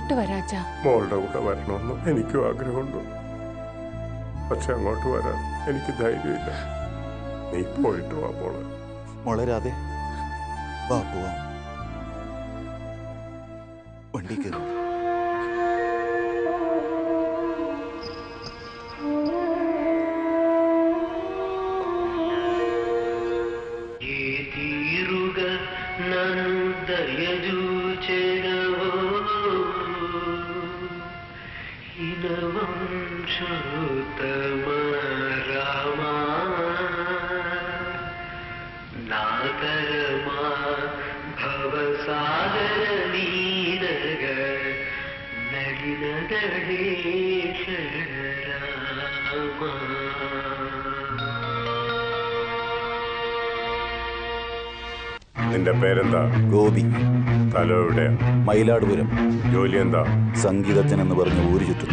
പോയിട്ട് വരാച്ചാ. മോളുടെ കൂടെ വരണമെന്ന് എനിക്കും ആഗ്രഹമുണ്ട്. പക്ഷെ അങ്ങോട്ട് വരാൻ എനിക്ക് ധൈര്യമില്ല. നീ പോയിട്ട് വാ മോളെ. മോളെ രാധേ, വാ പോവാം. വണ്ടി കയറും. നിന്റെ പേരെന്താ? ഗോപി. സ്ഥലം എവിടെയാ? മയിലാടുപുരം. ജോലി എന്താ? സംഗീതജ്ഞനെന്ന് പറഞ്ഞ് ഊരു ചുറ്റും.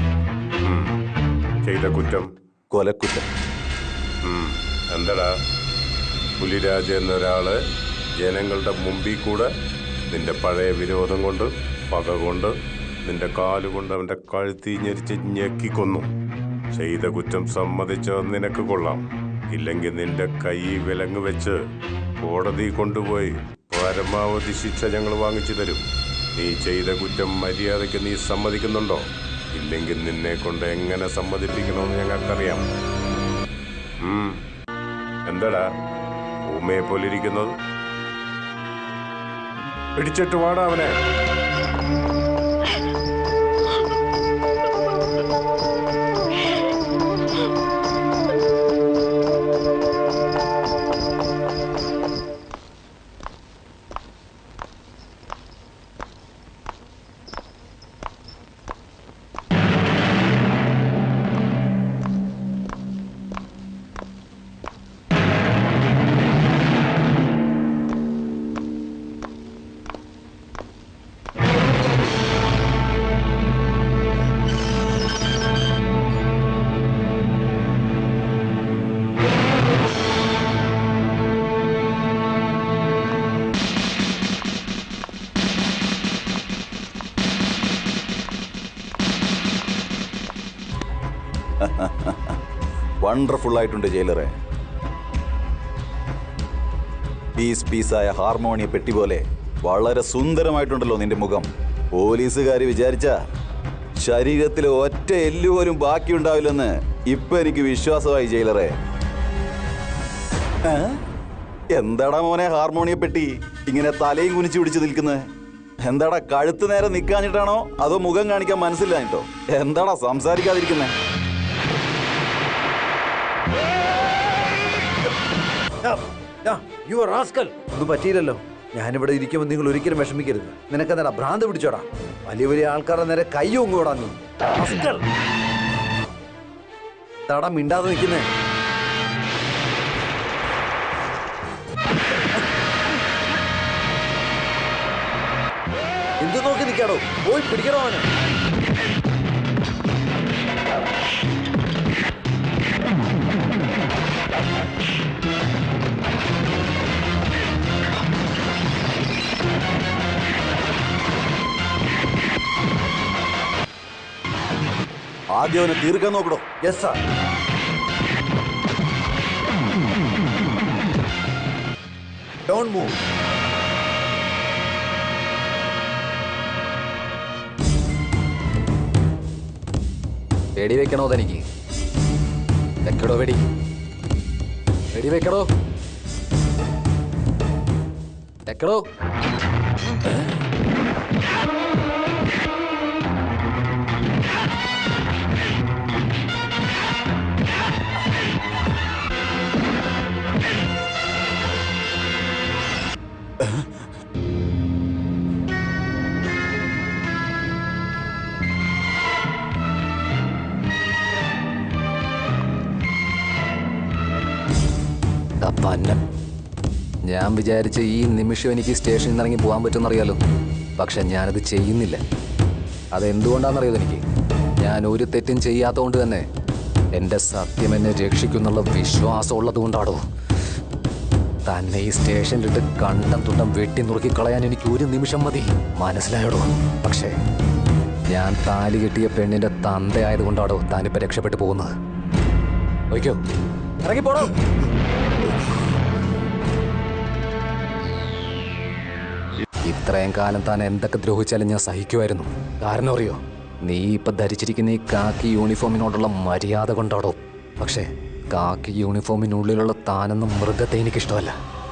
ചെയ്ത കുറ്റം? കൊലക്കുറ്റം. എന്താടാ, പുലിരാജ എന്നൊരാള് ജനങ്ങളുടെ മുമ്പിൽ കൂടെ നിന്റെ പഴയ വിരോധം കൊണ്ട്, പക കൊണ്ട്, നിന്റെ കാലുകൊണ്ട് അവന്റെ കഴുത്തി ഞെരിച്ച് ഞെക്കിക്കൊന്നു. ചെയ്ത കുറ്റം സമ്മതിച്ചോ നിനക്ക് കൊള്ളാം. ഇല്ലെങ്കിൽ നിന്റെ കൈ വിലങ്ങ് വെച്ച് കോടതി കൊണ്ടുപോയി പരമാവധി ശിക്ഷ ഞങ്ങൾ വാങ്ങിച്ചു തരും. നീ ചെയ്ത കുറ്റം മര്യാദയ്ക്ക് നീ സമ്മതിക്കുന്നുണ്ടോ? ഇല്ലെങ്കിൽ നിന്നെ കൊണ്ട് എങ്ങനെ സമ്മതിപ്പിക്കണമെന്ന് ഞങ്ങൾക്കറിയാം. എന്താടാ ഊമയെ പോലിരിക്കുന്നത്? പിടിച്ചിട്ട് വാടാ അവനെ. വണ്ടർഫുൾ ആയിട്ടുണ്ട് ജയിലറെ. പീസായ ഹാർമോണിയ പെട്ടി പോലെ വളരെ സുന്ദരമായിട്ടുണ്ടല്ലോ നിന്റെ മുഖം. പോലീസുകാർ വിചാരിച്ച ശരീരത്തിൽ ഒറ്റ എല്ലുപോലും ബാക്കിയുണ്ടാവില്ലെന്ന് ഇപ്പൊ എനിക്ക് വിശ്വാസമായി ജയിലറെ. എന്താടാ മോനെ ഹാർമോണിയ പെട്ടി ഇങ്ങനെ തലയും കുനിച്ചു പിടിച്ച് നിൽക്കുന്നത്? എന്താടാ കഴുത്ത് നേരെ നിൽക്കാഞ്ഞിട്ടാണോ അതോ മുഖം കാണിക്കാൻ മനസ്സിലാഞ്ഞിട്ടോ? എന്താടാ സംസാരിക്കാതിരിക്കുന്നേ? ഒന്നും പറ്റിയില്ലല്ലോ. ഞാനിവിടെ ഇരിക്കുമ്പോൾ നിങ്ങൾ ഒരിക്കലും വിഷമിക്കരുത്. നിനക്കെന്താടാ ഭ്രാന്ത് പിടിച്ചോടാ? വലിയ വലിയ ആൾക്കാരുടെ നേരെ കൈ ഒങ്ങോടാ നീ. തടം മിണ്ടാതെ നിൽക്കുന്നേ. എന്ത് നോക്കി നിൽക്കാടോ? പോയി പിടിക്കണോ അവനെ? ആദ്യം അവനെ തീർക്കാൻ നോക്കണോ? Yes sir. Don't move. വെടി വെക്കണോ? തനിക്ക് വെക്കടോ വെടി. വെടി വെക്കടോ. വെക്കടോ. ഞാൻ വിചാരിച്ച ഈ നിമിഷം എനിക്ക് സ്റ്റേഷനിൽ നിന്ന് ഇറങ്ങി പോകാൻ പറ്റുമെന്നറിയാലോ. പക്ഷെ ഞാനത് ചെയ്യുന്നില്ല. അതെന്തുകൊണ്ടാണെന്നറിയാലോ എനിക്ക്. ഞാൻ ഒരു തെറ്റും ചെയ്യാത്തതുകൊണ്ട് തന്നെ എൻ്റെ സത്യം എന്നെ രക്ഷിക്കുന്നുള്ള വിശ്വാസം ഉള്ളത് കൊണ്ടാടോ. തന്നെ ഈ സ്റ്റേഷനിലിട്ട് കണ്ടം തുണ്ടം വെട്ടി നുറുക്കി കളയാൻ എനിക്ക് ഒരു നിമിഷം മതി, മനസ്സിലായോടോ. പക്ഷേ ഞാൻ താലി കെട്ടിയ പെണ്ണിന്റെ തന്തയായതുകൊണ്ടാണോ താനിപ്പോ രക്ഷപ്പെട്ടു പോകുന്നത്? ഓയ്ക്കോ, ഇറങ്ങിപ്പോടോ. ഇത്രയും കാലം താൻ എന്തൊക്കെ ദ്രോഹിച്ചാലും ഞാൻ സഹിക്കുമായിരുന്നു. കാരണം അറിയോ, നീ ഇപ്പൊ ധരിച്ചിരിക്കുന്ന ഈ കാക്കി യൂണിഫോമിനോടുള്ള മര്യാദ കൊണ്ടാടോ. പക്ഷേ കാക്കി യൂണിഫോമിനുള്ളിലുള്ള താനെന്ന മൃഗത്തെ എനിക്കിഷ്ടമല്ല.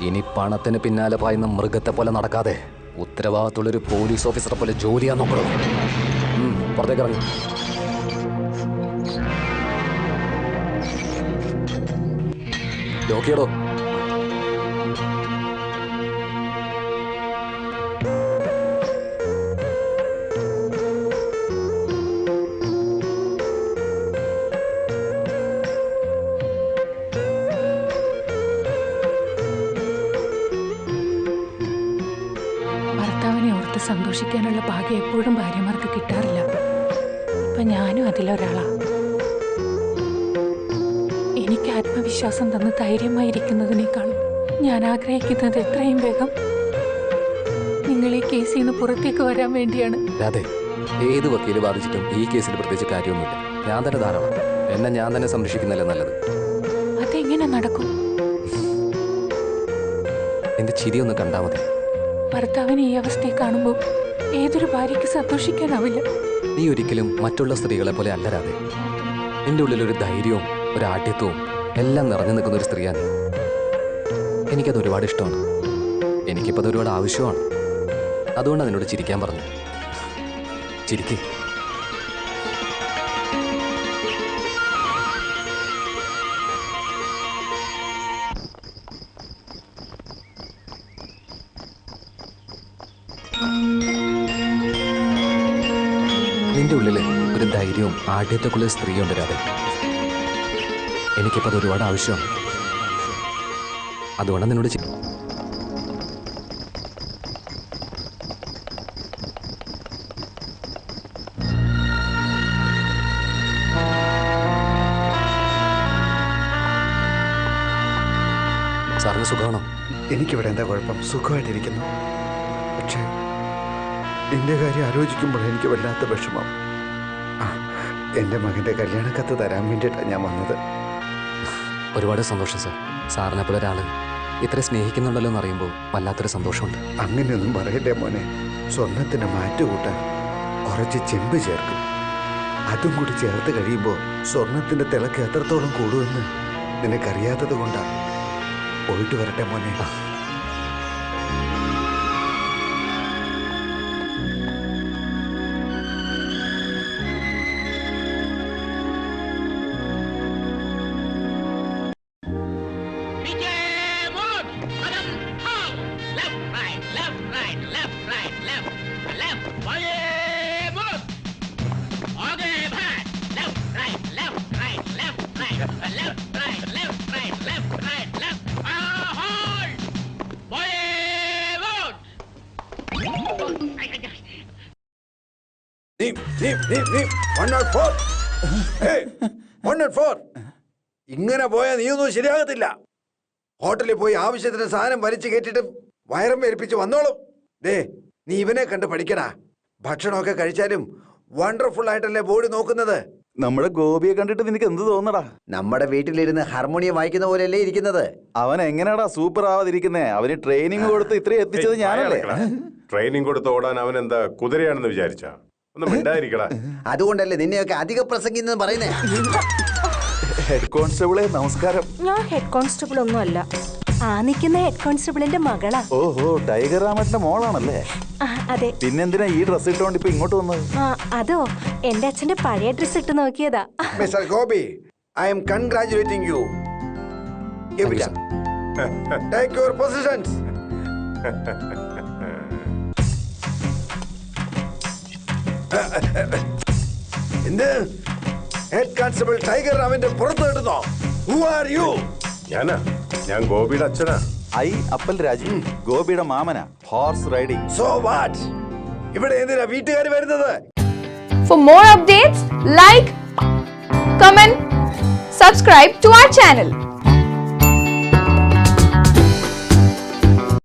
ഇനി പണത്തിന് പിന്നാലെ പായുന്ന മൃഗത്തെ പോലെ നടക്കാതെ ഉത്തരവാദിത്തമുള്ളൊരു പോലീസ് ഓഫീസറെ പോലെ ജോലി ചെയ്യാൻ നോക്കണോ. പുറത്തേക്ക് ഇറങ്ങി. നോക്കിയടോ. ഭർത്താവിനെ ഓർത്ത് സന്തോഷിക്കാനുള്ള ഭാഗ്യം എപ്പോഴും ഭാര്യമാർക്ക് കിട്ടാറില്ല. ഇപ്പൊ ഞാനും അതിലൊരാളാ. എനിക്ക് ആത്മവിശ്വാസം തന്ന് ധൈര്യമായിരിക്കുന്നതിനേക്കാളും ഞാൻ ആഗ്രഹിക്കുന്നത് എത്രയും വേഗം നിങ്ങൾ ഈ കേസിൽ നിന്ന് പുറത്തേക്ക് വരാൻ വേണ്ടിയാണ്. അതെ, ഏത് വക്കീല് ബാധിച്ചിട്ടും ഈ കേസിൽ പ്രത്യേകിച്ച് കാര്യമൊന്നുമില്ല. ഞാൻ തന്നെ ധാരാളം. എന്നെ ഞാൻ തന്നെ സംരക്ഷിക്കുന്നതല്ലേ നല്ലത്. അതെങ്ങനെ നടക്കും? എന്റെ ചിരി ഒന്ന് കണ്ടാൽ മതി. ഭർത്താവിനെ ഈ അവസ്ഥയെ കാണുമ്പോൾ ഏതൊരു ഭാര്യയ്ക്ക് സന്തോഷിക്കാനാവില്ല. നീ ഒരിക്കലും മറ്റുള്ള സ്ത്രീകളെ പോലെ അല്ല രാധേ. എൻ്റെ ഉള്ളിലൊരു ധൈര്യവും ഒരു ആഢ്യത്വവും എല്ലാം നിറഞ്ഞു നിൽക്കുന്ന ഒരു സ്ത്രീയാണ്. എനിക്കത് ഒരുപാട് ഇഷ്ടമാണ്. എനിക്കിപ്പോൾ അത് ഒരുപാട് ആവശ്യമാണ്. അതുകൊണ്ടാണ് നിന്നോട് ചിരിക്കാൻ പറഞ്ഞു. ചിരിക്ക്. നിന്റെ ഉള്ളിൽ ഒരു ധൈര്യവും ആഢ്യത്തൊക്കെയുള്ള സ്ത്രീയുണ്ട് രാധേ. എനിക്കിപ്പോൾ അത് ഒരുപാട് ആവശ്യമാണ്. അതുകൊണ്ടാണ് നിന്നോട് സാറിന് സുഖമാണോ? എനിക്കിവിടെ എന്താ കുഴപ്പം? സുഖമായിട്ടിരിക്കുന്നു. പക്ഷേ നിന്റെ കാര്യം ആലോചിക്കുമ്പോൾ എനിക്ക് വല്ലാത്ത വിഷമം. എൻ്റെ മകൻ്റെ കല്യാണക്കത്ത് തരാൻ വേണ്ടിയിട്ടാണ് ഞാൻ വന്നത്. ഒരുപാട് സന്തോഷം സാർ. സാറിനെ പോലെ ഒരാൾ ഇത്ര സ്നേഹിക്കുന്നുണ്ടല്ലോ എന്ന് അറിയുമ്പോൾ വല്ലാത്തൊരു സന്തോഷമുണ്ട്. അങ്ങനെയൊന്നും പറയല്ലേ മോനെ. സ്വർണത്തിന് മാറ്റുകൂട്ടാൻ കുറച്ച് ചെമ്പ് ചേർക്കും. അതും കൂടി ചേർത്ത് കഴിയുമ്പോൾ സ്വർണത്തിൻ്റെ തിളക്ക് എത്രത്തോളം കൂടുമെന്ന് നിനക്കറിയാത്തത് കൊണ്ടാണ്. പോയിട്ട് വരട്ടെ മോനെ. ഇങ്ങനെ പോയാൽ നീയൊന്നും ശരിയാകത്തില്ല. ഹോട്ടലിൽ പോയി ആവശ്യത്തിന് സാധനം വലിച്ചു കയറ്റിട്ട് വയറും വേൽപ്പിച്ച് വന്നോളും. നീ ഇവനെ കണ്ട് പഠിക്കടാ. ഭക്ഷണമൊക്കെ കഴിച്ചാലും വണ്ടർഫുൾ ആയിട്ടല്ലേ ബോഡി നോക്കുന്നത്. നമ്മുടെ ഗോപിയെ കണ്ടിട്ട് നിനക്ക് എന്ത് തോന്നടാ? നമ്മുടെ വീട്ടിലിരുന്ന് ഹാർമോണിയം വായിക്കുന്ന പോലെയല്ലേ ഇരിക്കുന്നത്. അവൻ എങ്ങനെയാടാ സൂപ്പർ ആവാതിരിക്കുന്നേ? അവന് ട്രെയിനിങ് കൊടുത്ത് ഇത്രയും എത്തിച്ചത് ഞാനല്ലേ? ട്രെയിനിങ് കൊടുത്ത് ഓടാൻ അവൻ എന്താ കുതിരയാണെന്ന് വിചാരിച്ചാ? ഒന്നും മിണ്ടായിരിക്കടാ. അതുകൊണ്ടല്ലേ നിന്നെയൊക്കെ അധിക പ്രസംഗിന്ന് പറയുന്നേ. ഹെഡ് കോൺസ്റ്റബിളെ നമസ്കാരം. ഞാൻ ഹെഡ് കോൺസ്റ്റബിൾ ഒന്നും അല്ല. ആ നിൽക്കുന്ന ഹെഡ് കോൺസ്റ്റബിളിന്റെ മകളാ. ഓഹോ, ടൈഗർ രാമന്റെ മോളാണല്ലേ? അതെ. പിന്നെന്തിനാ ഈ ഡ്രസ് ഇട്ടോണ്ട് ഇപ്പൊ ഇങ്ങോട്ട് വന്നത്? അതോ എന്റെ അച്ഛന്റെ പഴയ ഡ്രസ് ഇട്ട് നോക്കിയതാ. Mister Gopi, I am congratulating you. Take your positions. എന്ത് ഹെഡ് കോൺസ്റ്റബിൾ ടൈഗർ രാമന്റെ പുറത്ത് ഇടുന്നോ? Who are you? ഞാൻ ഗോപിയുടെ അച്ഛനാ. ഐ അപ്പൽ രാജു, ഗോപിയുടെ മാമനാ. Horse riding. So what? ഇവിടെ എന്തിനാ വീട്ടുകാർ വരുന്നത്? For more updates, like, comment, subscribe to our channel.